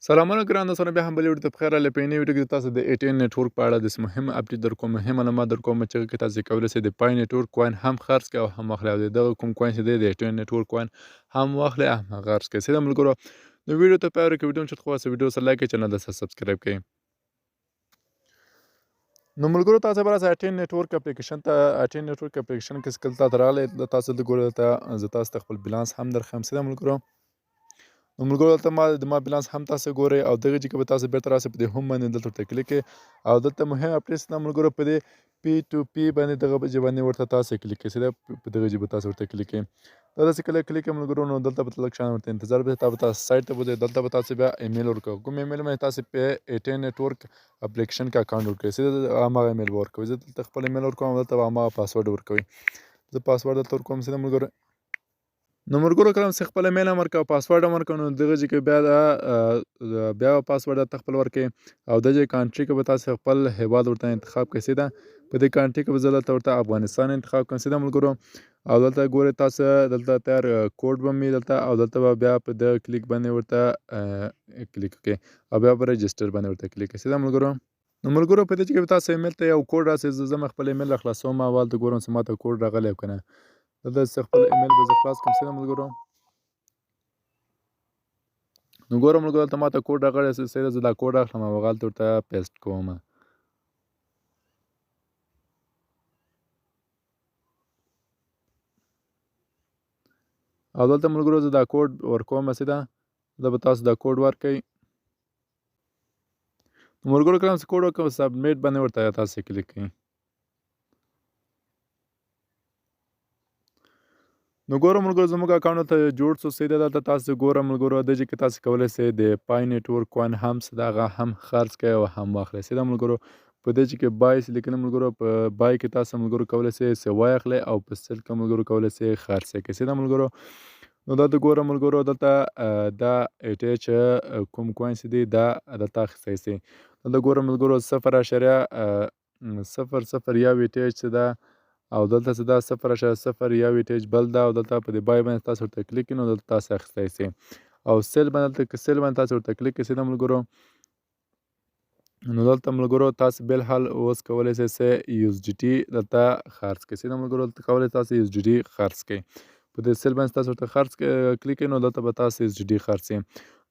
سلامونه ګران دوستانو، بیا هم بلې ویډیو ته پخیر راغلی. په یوې ویډیو کې تاسو د ATN نیټورک په اړه داسې مهم اپډیټ در کوم، مهم معلومات در کوم چې هغه کې تاسو کولی شئ د پای نیټورک کوین هم خرڅ کړئ او هم واخلئ، او د دغه کوم کوین چې دی د ATN نیټورک کوین هم واخلئ هم خرڅ کړئ. سیده ملګرو نو ویډیو ته پیل وکړئ. ویډیو مو چېرته خوښه سوه ویډیو سره لایک کړئ، چینل ته سبسکرایب کړئ. نو ملګرو تاسو به راسئ ATN نیټورک اپلیکیشن ته. ATN نیټورک اپلیکیشن کې چې کله تاسو راغلی تاسو دلته ګورئ، دلته زه تاسو ته خپل بیلانس هم درښیم. سیده ملګرو نو ملګرو دلته ما بیلانس هم تاسو ګورئ، او دغه ځای کې به تاسو بیرته راسئ، په دې هوم باندې دلته ورته کلیک کړئ، او دلته مهم اپډیټس ده ملګرو، په دې P2P باندې دغه ځای باندې ورته تاسو کلیک کړئ. سیده په دغه ځای به تاسو ورته کلیک کړئ. دا داسې کله کلیک کړئ ملګرو، نو دلته به لږ شان ورته انتظار وکړئ، به تاسو سایټ ته بوځئ. دلته به تاسو بیا ایمیل ورکوئ، کوم ایمیل باندې تاسو په ATN نیټورک اپلیکیشن کې اکاونټ ورکوئ، سیده هماغه ایمیل به ورکوئ. زه دلته خپل ایمیل ورکوم، دلته به هماغه پاسورډ ورکوئ. زه پاسورډ دلته ورکوم. سیده ملګرو نو ملګرو کله چې خپل ایمیل هم ورکړه او پاسورډ هم ورکړه، نو دغه ځای کې بیا پاسورډ درته خپل ورکړئ، او دغه کانټري کې به تاسو خپل هیواد ورته انتخاب کړئ. سیده په دې کانټري کې به زه دلته ورته افغانستان انتخاب کړم. سیده ملګرو او دلته ګورئ تاسو دلته تیار کوډ به مې دلته، او دلته به بیا په دغه کلیک باندې ورته کلیک وکړئ، او بیا به رجسټر باندې ورته کلیک کړئ. سیده ملګرو نو ملګرو په دې کې به تاسو ایمیل ته یو کوډ راسئ. زه خپل ایمیل راخلاصوم، او هلته ګورم چې ماته کوډ راغلی او که نه. دلته خپل ایمیل به زه خلاص کړم. سیده ملګرو نو ګورم ملګرو دلته ماته کوډ راغلی. سیده زه دا کوډ اخلم او هغه هلته ورته پیسټ کوم. او دلته ملګرو زه دا کوډ ورکوم. سیده دا به تاسو دا کوډ ورکړئ. نو ملګرو کله چې کوډ ورکړم سبمیټ باندې ورته تاسو کلیک کړئ. نو ګورم ملګرو زموږ اکاونټ ته جوړ شو. سیده دلته تاسو ګورم ملګرو دغه ځای کې تاسو کولی شئ د پای نیټورک کوین هم هغه هم خرڅ کړئ او هم واخلئ. سیده ملګرو په دې ځای کې بای لیکنه ملګرو، په بای کې تاسو ملګرو کولی شئ چې واخلئ، او په سیل کې ملګرو کولی شئ خرڅ کړئ. سیده ملګرو نو دلته ګورم ملګرو دلته دا ATH کوم کوین چې دی دا دلته اخیستی شئ. دلته ګورم ملګرو 0.001 ATH چې ده، او دلته چې دا 0.01 ATH بل ده، او دلته په دې بای باندې تاسو ورته کلیک کړئ، نو دلته تاسو اخیستی شئ. او سیل باندې سیل باندې تاسو ورته کلیک کړئ. سیده ملګرو نو دلته ملګرو تاسو بل حال اوس کولی شئ چې USDT دلته خرڅ کړئ. سیده ملګرو دلته کولی تاسو USDT خرڅ کړئ. په دې سیل باندې تاسو ورته خرڅ کلیک کړئ، نو دلته به تاسو USDT خرڅ کړئ.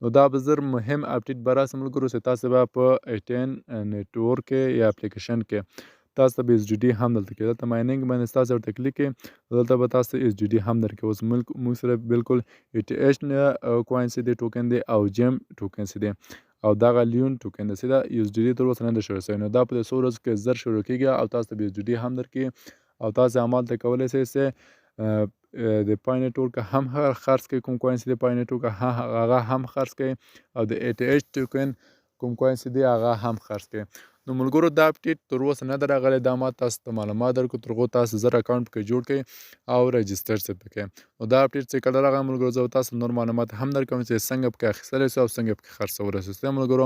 نو دا به زر مهم اپډیټ به راسي ملګرو، چې تاسو به په ATN نیټورک کې یا اپلیکیشن کې تاسو به USDT هم دلته کې دلته مایننګ باندې تاسو ورته کلیک کړئ، دلته به تاسو USDT هم درکړي. اوس موږ سره بالکل ATH کوین چې دی ټوکن دی، او جیم ټوکن چې دی، او دغه لیون ټوکن دی. سیده USDT تر اوسه نه ده شروع شوی، نو دا په 100 ورځو کې زر شروع کېږي، او تاسو ته به USDT هم درکړي، او تاسو همالته کولی شئ چې د پای نیټورک هم خرڅ کړئ. کوم کوین چې د پای نیټورک هغه هم خرڅ کړئ، او د ATH ټوکن کوم کوین چې دی هغه هم خرڅ کړئ. نو ملګرو دا اپډیټ تر اوسه نه ده راغلی، دا ما تاسو ته معلومات درکړو، تر هغو تاسو زر اکاونټ پکې جوړ کړئ او رجسټر چې پکې. نو دا اپډیټ چې کله راغلی ملګرو، زه تاسو نور معلومات هم درکوم چې څنګه پکې اخیستلی شئ او څنګه پکې خرڅولی شئ. ملګرو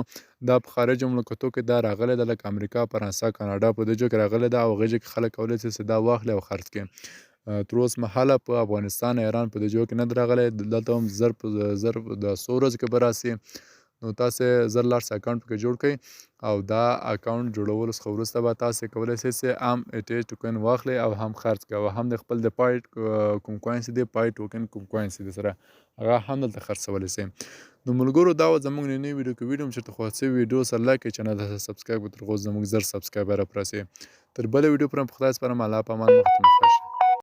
دا په خارجي مملکتو کې دا راغلی ده، لکه امریکا، فرانسه، کاناډا، په دې ځایو کې راغلی ده، او هغې ځای کې خلک کولی شي چې دا واخلي او خرڅ کړي. تر اوسه مهاله په افغانستان، ایران، په دې ځایو کې نه ده راغلی. دلته هم زر په زر د 100 ورځو کې به راسي. نو تاسو زر لاړ شئ اکاونټ پکې جوړ کړئ، او دا اکاونټ جوړولو څخه وروسته به تاسو کولی شئ چې هم ATH ټوکن واخلئ او هم خرڅ کړئ، او هم د خپل د پای کوم کوین چې دی، پای ټوکن کوم کوین چې دی سره هغه هم دلته خرڅولی شئ. نو ملګرو دا وه زموږ نننۍ ویډیو. که ویډیو مو چېرته خوښ شوې ویډیو سره لایک کړئ، چینل ته سبسکرایب کړئ، تر هغو زموږ زر سبسکرایبره پوره شي. تر بلې ویډیو پورې په خدای سپارم. الله په امان. مخکې مو ښه شي.